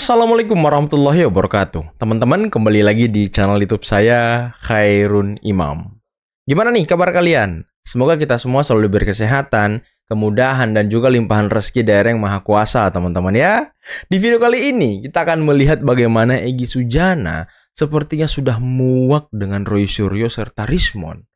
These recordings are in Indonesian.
Assalamualaikum warahmatullahi wabarakatuh. Teman-teman, kembali lagi di channel YouTube saya, Khairun Imam. Gimana nih kabar kalian? Semoga kita semua selalu berkesehatan, kemudahan, dan juga limpahan rezeki dari Yang Maha Kuasa, teman-teman ya. Di video kali ini, kita akan melihat bagaimana Egy Sujana sepertinya sudah muak dengan Roy Suryo serta Rismond.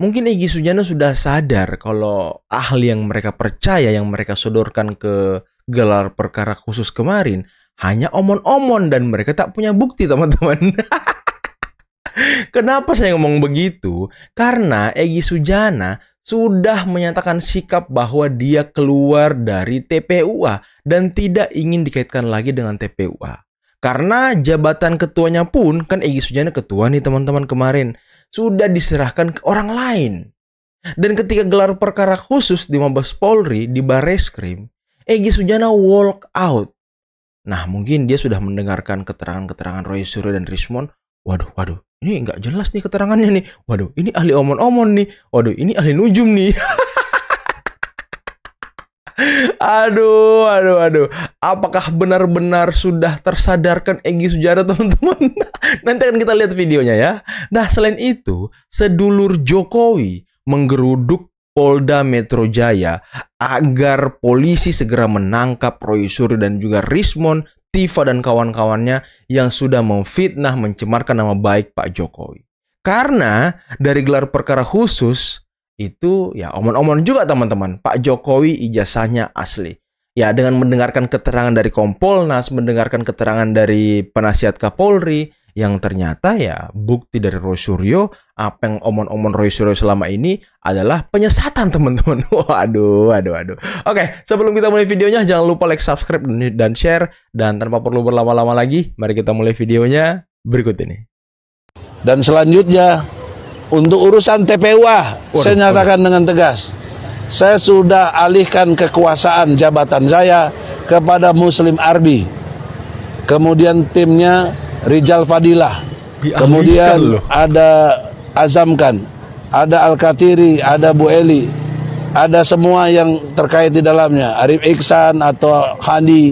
Mungkin Egy Sujana sudah sadar kalau ahli yang mereka percaya, yang mereka sodorkan ke gelar perkara khusus kemarin, hanya omon-omon dan mereka tak punya bukti, teman-teman. Kenapa saya ngomong begitu? Karena Egy Sujana sudah menyatakan sikap bahwa dia keluar dari TPUA dan tidak ingin dikaitkan lagi dengan TPUA. Karena jabatan ketuanya pun, kan Egy Sujana ketua nih teman-teman kemarin, sudah diserahkan ke orang lain. Dan ketika gelar perkara khusus di Mabes Polri, di Barreskrim, Egy Sujana walk out. Nah, mungkin dia sudah mendengarkan keterangan-keterangan Roy Suryo dan Rismond. Waduh, ini nggak jelas nih keterangannya nih. Waduh, ini ahli omon-omon nih. Waduh, ini ahli nujum nih. Aduh. Apakah benar-benar sudah tersadarkan Egy Sujana, teman-teman? Nanti akan kita lihat videonya ya. Nah, selain itu, sedulur Jokowi menggeruduk Polda Metro Jaya agar polisi segera menangkap Roy Suryo dan juga Rismond, Tifa dan kawan-kawannya yang sudah memfitnah, mencemarkan nama baik Pak Jokowi. Karena dari gelar perkara khusus itu ya omon-omon juga, teman-teman. Pak Jokowi ijazahnya asli. Ya, dengan mendengarkan keterangan dari Kompolnas, mendengarkan keterangan dari penasihat Kapolri, yang ternyata ya bukti dari Roy Suryo, apa yang omon-omon Roy Suryo selama ini adalah penyesatan, teman-teman. Waduh. Oke, sebelum kita mulai videonya, jangan lupa like, subscribe, dan share. Dan tanpa perlu berlama-lama lagi, mari kita mulai videonya berikut ini. Dan selanjutnya, untuk urusan TPUA, saya nyatakan dengan tegas, saya sudah alihkan kekuasaan jabatan saya kepada Muslim Arbi. Kemudian timnya Rijal Fadilah, kemudian ada Azamkan, ada Al-Katiri, ada Bu Eli, ada semua yang terkait di dalamnya. Arif Iksan atau Handi,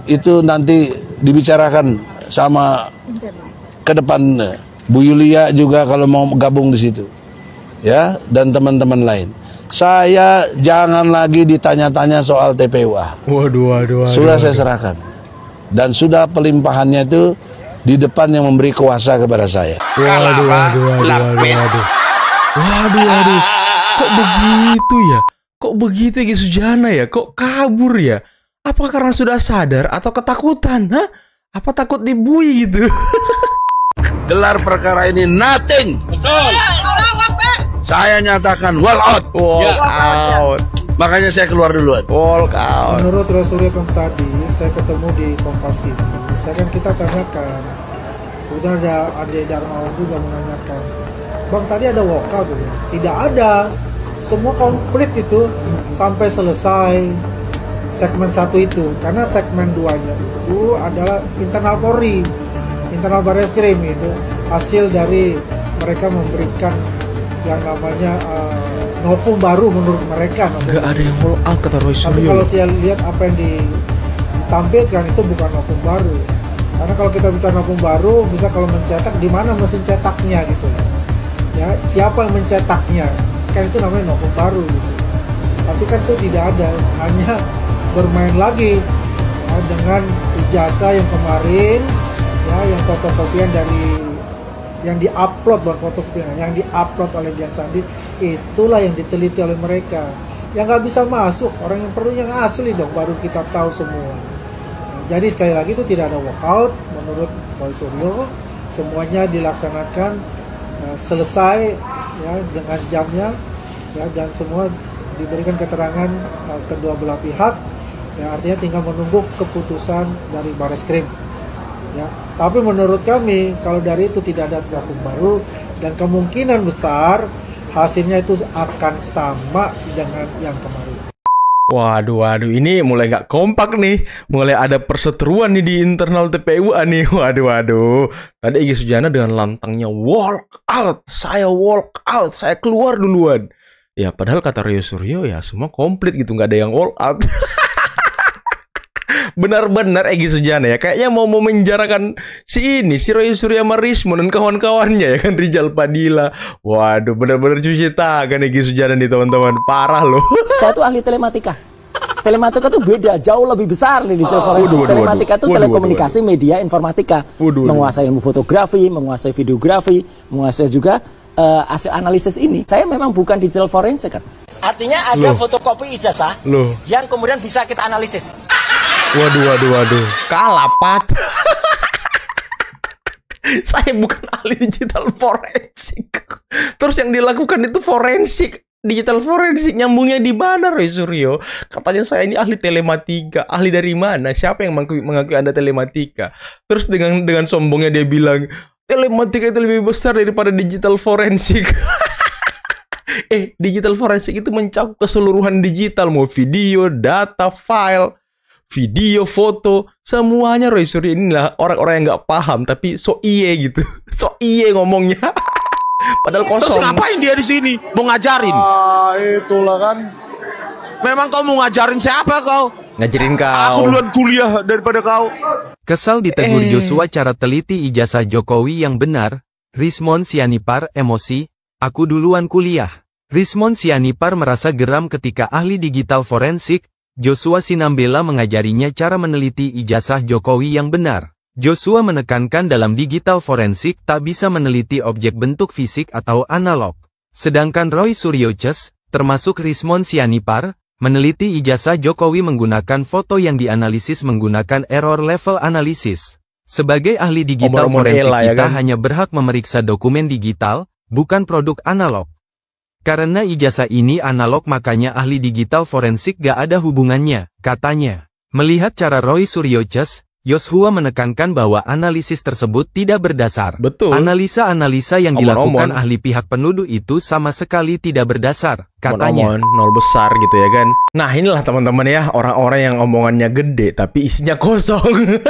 itu nanti dibicarakan sama ke depan. Bu Yulia juga kalau mau gabung di situ, ya, dan teman-teman lain. Saya jangan lagi ditanya-tanya soal TPUA. Waduh. Sudah saya serahkan, dan sudah pelimpahannya itu di depan yang memberi kuasa kepada saya. Waduh. Kok begitu ya? Kok begitu Egy Sujana ya? Kok kabur ya? Apakah karena sudah sadar atau ketakutan? Hah? Apa takut dibui gitu? Gelar perkara ini nothing. Betul. Saya nyatakan walk out. Walk out. Makanya saya keluar duluan. Walk out. Menurut Roy Suryo tadi, saya ketemu di Kompas TV. Kita tanyakan, kemudian ada Ade Darmawan juga menanyakan, Bang, tadi ada walkout? Tidak ada, semua komplit itu sampai selesai segmen 1 itu, karena segmen 2-nya itu adalah internal Polri, internal Barreskrim, itu hasil dari mereka memberikan yang namanya novum baru menurut mereka. Nggak ada yang walkout kata Roy Suryo. Tapi kalau saya lihat apa yang ditampilkan itu bukan novum baru. Karena kalau kita bicara novum baru, bisa kalau mencetak di mana mesin cetaknya gitu. Ya, siapa yang mencetaknya? Kan itu namanya novum baru gitu. Tapi kan itu tidak ada, hanya bermain lagi ya, dengan ijazah yang kemarin ya, yang fotokopian dari yang diupload, bukan fotokopian, yang diupload oleh Dian Sandi, itulah yang diteliti oleh mereka. Yang nggak bisa masuk, orang yang perlu yang asli dong, baru kita tahu semua. Jadi sekali lagi itu tidak ada walkout menurut Roy Suryo, semuanya dilaksanakan selesai ya dengan jamnya ya, dan semua diberikan keterangan kedua belah pihak ya, artinya tinggal menunggu keputusan dari Barreskrim ya. Tapi menurut kami kalau dari itu tidak ada novum baru dan kemungkinan besar hasilnya itu akan sama dengan yang kemarin. Waduh, ini mulai nggak kompak nih. Mulai ada perseteruan nih di internal TPUA nih. Waduh. Tadi Egy Sujana dengan lantangnya walk out, saya keluar duluan. Ya padahal kata Roy Suryo ya semua komplit gitu, nggak ada yang walk out. benar-benar Egy Sujana ya, kayaknya mau menjarakan si Roy Suryo sama Rismond dan kawan-kawannya ya kan, Rizal Padilla. Waduh, benar-benar cuci tangan Egy Sujana nih teman-teman, parah loh. Saya tuh ahli telematika. Telematika tuh beda, jauh lebih besar nih di forensik. Telematika itu telekomunikasi, media, informatika. Menguasai ilmu fotografi, menguasai videografi, menguasai juga hasil analisis ini. Saya memang bukan digital forensik kan. Artinya ada fotokopi ijazah yang kemudian bisa kita analisis. Waduh. Kalapat. Saya bukan ahli digital forensik. Terus yang dilakukan itu forensik. Digital forensik nyambungnya di mana, Roy Suryo? Katanya saya ini ahli telematika. Ahli dari mana? Siapa yang mengakui Anda telematika? Terus dengan sombongnya dia bilang telematika itu lebih besar daripada digital forensik. Digital forensik itu mencakup keseluruhan digital, mau video, data, file, video, foto, semuanya. Roy Suryo inilah orang-orang yang nggak paham tapi so iye gitu. So iye ngomongnya. Padahal kosong. Terus ngapain dia di sini? Mau ngajarin? Itulah kan. Memang kau mau ngajarin siapa kau? Ngajarin kau. Aku duluan kuliah daripada kau. Kesal ditegur Joshua cara teliti ijazah Jokowi yang benar. Rismond Sianipar emosi. Aku duluan kuliah. Rismond Sianipar merasa geram ketika ahli digital forensik Joshua Sinambela mengajarinya cara meneliti ijazah Jokowi yang benar. Joshua menekankan dalam digital forensik tak bisa meneliti objek bentuk fisik atau analog. Sedangkan Roy Suryo Ces, termasuk Rismond Sianipar, meneliti ijazah Jokowi menggunakan foto yang dianalisis menggunakan error level analisis. Sebagai ahli digital forensik kita hanya berhak memeriksa dokumen digital, bukan produk analog. Karena ijazah ini analog makanya ahli digital forensik gak ada hubungannya, katanya. Melihat cara Roy Suryo Ces, Joshua menekankan bahwa analisis tersebut tidak berdasar. Betul. Analisa-analisa yang dilakukan ahli pihak penuduh itu sama sekali tidak berdasar, katanya. Nol besar gitu ya kan. Nah inilah teman-teman ya, orang-orang yang omongannya gede tapi isinya kosong.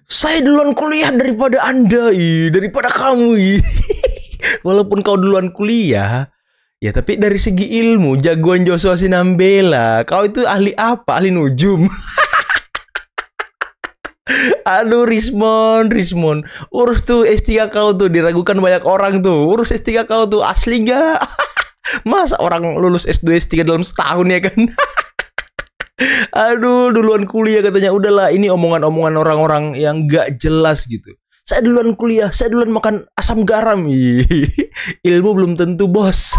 Saya duluan kuliah daripada Anda, daripada kamu. Walaupun kau duluan kuliah, ya tapi dari segi ilmu, jagoan Joshua Sinambela. Kau itu ahli apa? Ahli nujum. Aduh Rismond, urus tuh S3 kau tuh, diragukan banyak orang tuh. Urus S3 kau tuh, asli gak? Masa orang lulus S2 S3 dalam setahun ya kan? Aduh, duluan kuliah katanya. Udahlah, ini omongan-omongan orang-orang yang gak jelas gitu. Saya duluan kuliah, saya duluan makan asam garam. Ilmu belum tentu, bos.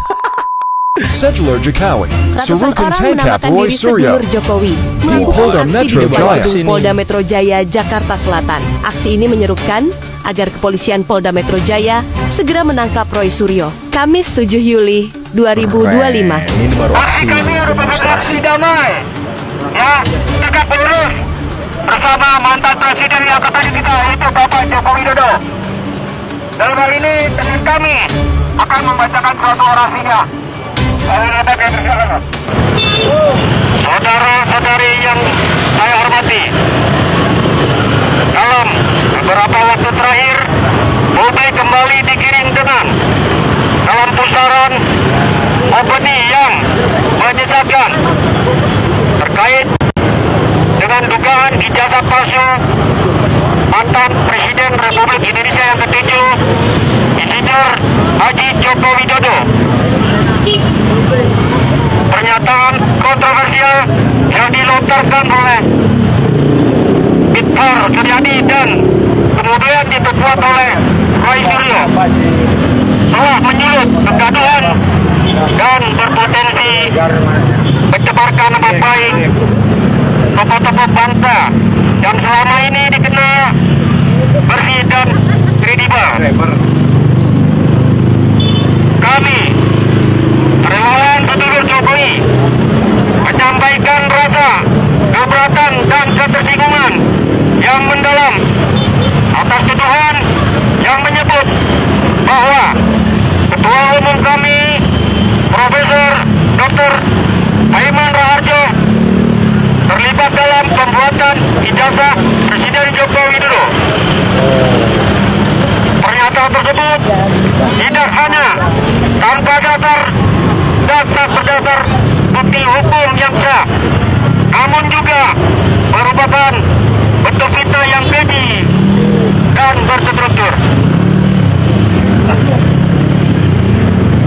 Settler Jokowi, ratusan orang menamakan diri sedulur Jokowi melakukan aksi di depan gedung Polda Metro Jaya, Jakarta Selatan. Aksi ini menyerukan agar kepolisian Polda Metro Jaya segera menangkap Roy Suryo. Kamis 7 Juli 2025. Ini baru aksi damai. Ya, tegak lurus bersama mantan presiden yang katanya kita, itu Bapak Joko Widodo. Dalam hal ini dengan kami akan membacakan suatu orasinya. Saudara-saudari yang saya hormati, dalam beberapa waktu terakhir publik kembali digiring dengan dalam pusaran opini yang menyesatkan terkait dengan dugaan ijazah palsu mantan Presiden Republik Indonesia yang ke-7, Insinyur Haji Joko Widodo. Pernyataan kontroversial yang dilontarkan oleh Victor Suryadi dan kemudian diperkuat oleh Roy Suryo telah menyulut kegaduhan dan berpotensi mencemarkan nama baik tokoh-tokoh bangsa yang selama ini dikenal bersih dan kredibel. Kami, relawan sedulur Jokowi, menyampaikan rasa keberatan dan ketersinggungan yang mendalam atas tuduhan yang menyebut bahwa Ketua Umum kami, Profesor Dr. Aiman Raharjo, terlibat dalam pembuatan ijazah Presiden Joko Widodo. Pernyataan tersebut tidak hanya tanpa dasar dan tak berdasar bukti hukum yang sah, namun juga bukan bentuk fitnah yang keji dan berstruktur.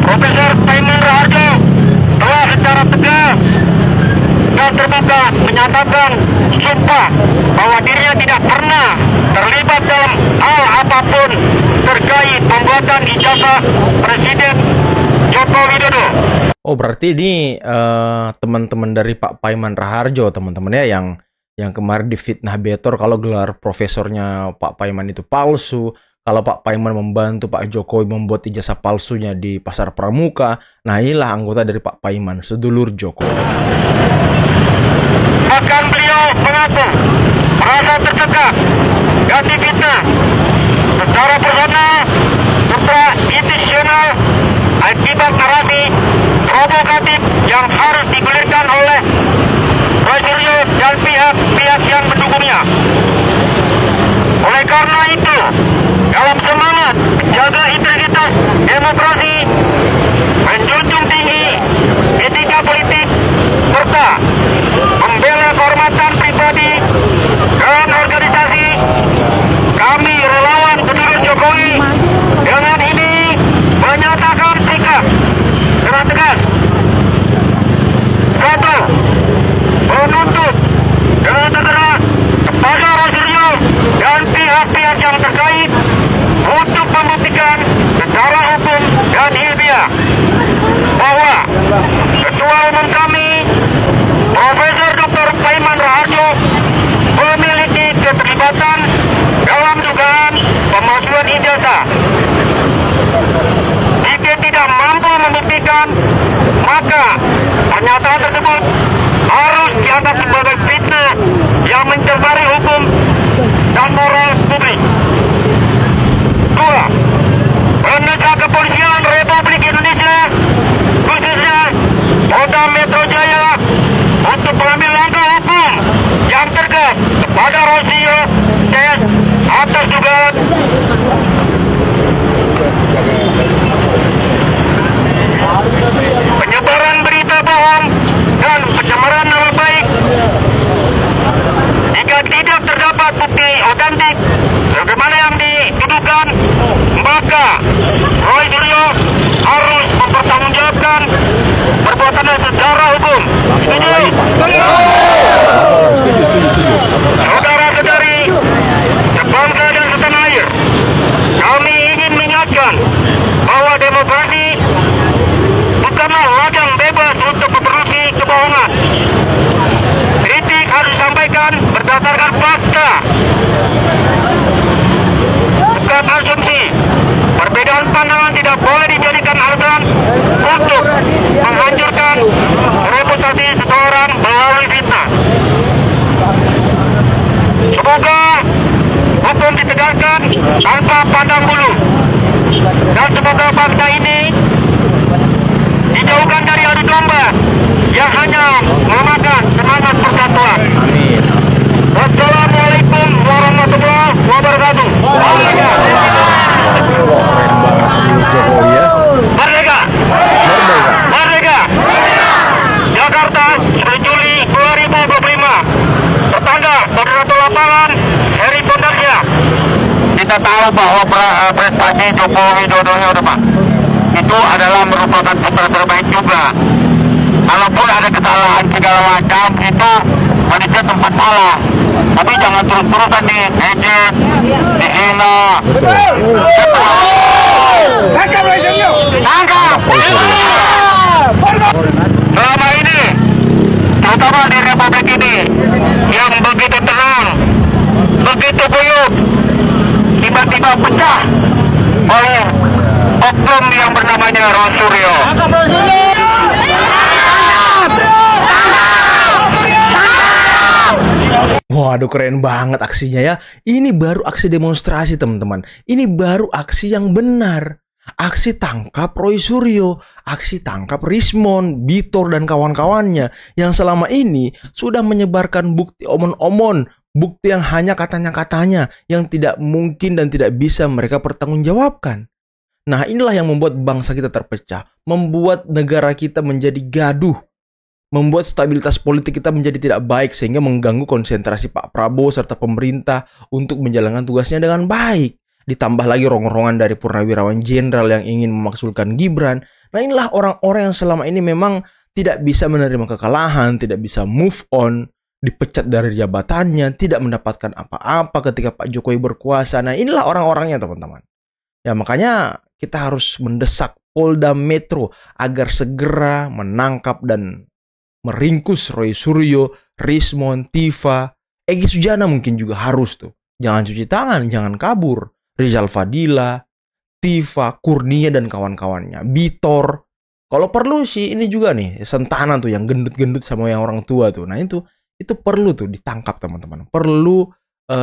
Profesor Paiman Raharjo telah secara tegas dan terbuka menyatakan sumpah bahwa dirinya tidak pernah terlibat dalam hal apapun terkait pembuatan ijazah Presiden Joko Widodo. Oh, berarti ini teman-teman dari Pak Paiman Raharjo, teman-teman ya, yang kemarin difitnah Betor kalau gelar profesornya Pak Paiman itu palsu, kalau Pak Paiman membantu Pak Jokowi membuat ijazah palsunya di Pasar Pramuka. Nah, inilah anggota dari Pak Paiman, sedulur Jokowi. Bahkan beliau mengaku merasa tertekan dan difitnah secara personal serta institusional akibat narasi provokatif yang harus digulirkan oleh Roy Suryo dan pihak-pihak yang mendukungnya. Oleh karena itu, dalam semangat menjaga integritas demokrasi, menjunjung tinggi etika politik, serta membela kehormatan pribadi dan organisasi, kami relawan sedulur Jokowi dengan ini menyatakan sikap dengan tegas. 1. Menuntut dengan segera kepada Roy Suryo dan pihak-pihak yang terkait untuk membuktikan secara hukum dan ilmiah bahwa Ketua Umum kami Profesor Dr. Paiman Raharjo memiliki keterlibatan dalam dugaan pemalsuan ijazah. Jika tidak mampu membuktikan, maka pernyataan tersebut harus dianggap sebagai fitnah yang mencemari hukum dan moral publik. 2. Penegak Kepolisian Republik Indonesia, khususnya Polda Metro Jaya, untuk mengambil langkah hukum yang tegas kepada Roy Suryo CS atas dugaan penyebaran berita bohong dan pencemaran nama baik. Jika tidak terdapat bukti otentik sebagaimana yang dituduhkan, maka Roy Suryo harus mempertanggungjawabkan perbuatannya secara hukum. Setuju. Saudara-saudari sebangsa dan setanah air, kami ingin mengingatkan bahwa demokrasi bukanlah ladang bebas untuk memproduksi kebohongan. Kritik harus disampaikan berdasarkan fakta, bukan asumsi. Perbedaan pandangan tidak boleh dijadikan alasan untuk menghancurkan reputasi seseorang melalui fitnah. Semoga hukum ditegakkan tanpa pandang bulu, dan semoga bangsa ini dijauhkan dari adu domba yang hanya melemahkan semangat persatuan. Amin. Wassalamualaikum warahmatullahi wabarakatuh. Keren banget sedulur Jokowi ya. Merdeka! Merdeka! Jakarta, 10 Juli 2025. Tertanggal moderator lapangan Heri Pondasia. Kita tahu bahwa prestasi Joko Widodo Pak itu adalah merupakan putra terbaik juga. Kalaupun ada kesalahan segala macam, itu manusia tempat salah. Tapi jangan terus-terusan diejek, dihina. Tangkap! Selama ini, terutama di Republik ini, yang begitu tenang, begitu guyup, tiba-tiba pecah oleh oknum yang bernamanya Roy Suryo. Waduh, keren banget aksinya ya. Ini baru aksi demonstrasi, teman-teman. Ini baru aksi yang benar. Aksi tangkap Roy Suryo, aksi tangkap Rismon, Bitor dan kawan-kawannya yang selama ini sudah menyebarkan bukti omon-omon, bukti yang hanya katanya-katanya yang tidak mungkin dan tidak bisa mereka pertanggungjawabkan. Nah, inilah yang membuat bangsa kita terpecah, membuat negara kita menjadi gaduh. membuat stabilitas politik kita menjadi tidak baik sehingga mengganggu konsentrasi Pak Prabowo serta pemerintah untuk menjalankan tugasnya dengan baik. Ditambah lagi rongrongan dari purnawirawan jenderal yang ingin memaksulkan Gibran. Nah, inilah orang-orang yang selama ini memang tidak bisa menerima kekalahan, tidak bisa move on, dipecat dari jabatannya, tidak mendapatkan apa-apa ketika Pak Jokowi berkuasa. Nah, inilah orang-orangnya, teman-teman. Ya, makanya kita harus mendesak Polda Metro agar segera menangkap dan meringkus Roy Suryo, Rismon, Tifa, Egy Sujana mungkin juga harus tuh. Jangan cuci tangan, jangan kabur. Rizal Fadila, Tifa, Kurnia dan kawan-kawannya, Bitor. Kalau perlu sih ini juga nih Sentana tuh yang gendut-gendut sama yang orang tua tuh. Nah itu perlu tuh ditangkap, teman-teman. Perlu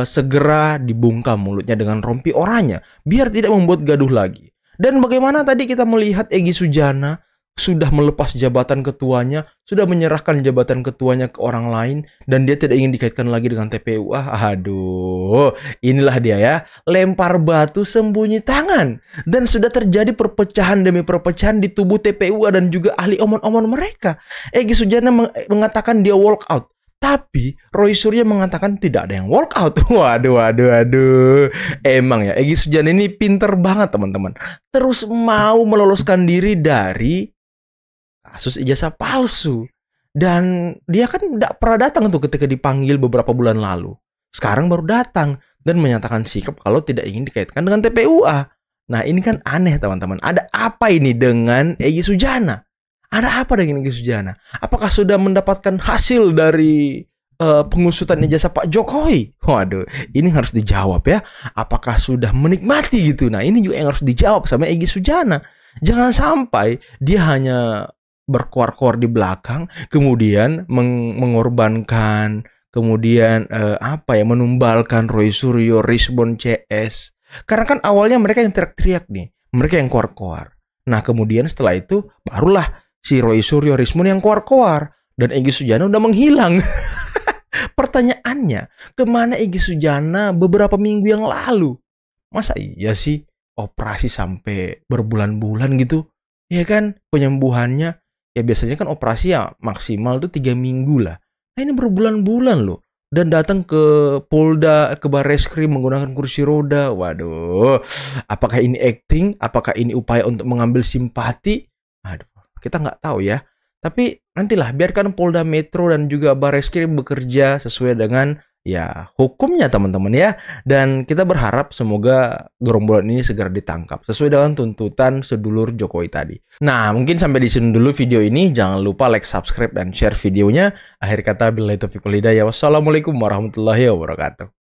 segera dibungkam mulutnya dengan rompi oranye biar tidak membuat gaduh lagi. Dan bagaimana tadi kita melihat Egy Sujana sudah melepas jabatan ketuanya, sudah menyerahkan jabatan ketuanya ke orang lain, dan dia tidak ingin dikaitkan lagi dengan TPU. Aduh, inilah dia ya, lempar batu sembunyi tangan. Dan sudah terjadi perpecahan demi perpecahan di tubuh TPU dan juga ahli omon-omon mereka. Egy Sujana mengatakan dia walk out, tapi Roy Suryo mengatakan tidak ada yang walk out. Waduh. Emang ya, Egy Sujana ini pinter banget, teman-teman. Terus mau meloloskan diri dari kasus ijazah palsu. Dan dia kan tidak pernah datang tuh ketika dipanggil beberapa bulan lalu. Sekarang baru datang dan menyatakan sikap kalau tidak ingin dikaitkan dengan TPUA. Nah, ini kan aneh, teman-teman. Ada apa ini dengan Egy Sujana? Ada apa dengan Egy Sujana? Apakah sudah mendapatkan hasil dari pengusutan ijazah Pak Jokowi? Waduh, ini harus dijawab ya. Apakah sudah menikmati gitu? Nah, ini juga yang harus dijawab sama Egy Sujana. Jangan sampai dia hanya berkuar-kuar di belakang, kemudian mengorbankan, kemudian menumbalkan Roy Suryo, Rismon, CS. Karena kan awalnya mereka yang teriak-teriak nih, mereka yang kuar-kuar. Nah, kemudian setelah itu barulah si Roy Suryo, Rismon yang kuar-kuar, dan Egy Sujana udah menghilang. Pertanyaannya, kemana Egy Sujana beberapa minggu yang lalu? Masa iya sih operasi sampai berbulan-bulan gitu? Ya kan, penyembuhannya ya biasanya kan operasi ya maksimal tuh 3 minggu lah. Nah, ini berbulan-bulan loh. Dan datang ke Polda, ke Barreskrim menggunakan kursi roda. Waduh, apakah ini acting? Apakah ini upaya untuk mengambil simpati? Aduh, kita nggak tahu ya. Tapi nantilah, biarkan Polda Metro dan juga Barreskrim bekerja sesuai dengan ya hukumnya, teman-teman ya. Dan kita berharap semoga gerombolan ini segera ditangkap sesuai dengan tuntutan sedulur Jokowi tadi. Nah, mungkin sampai di sini dulu video ini. Jangan lupa like, subscribe, dan share videonya. Akhir kata, billahi taufiq wal hidayah. Wassalamualaikum warahmatullahi wabarakatuh.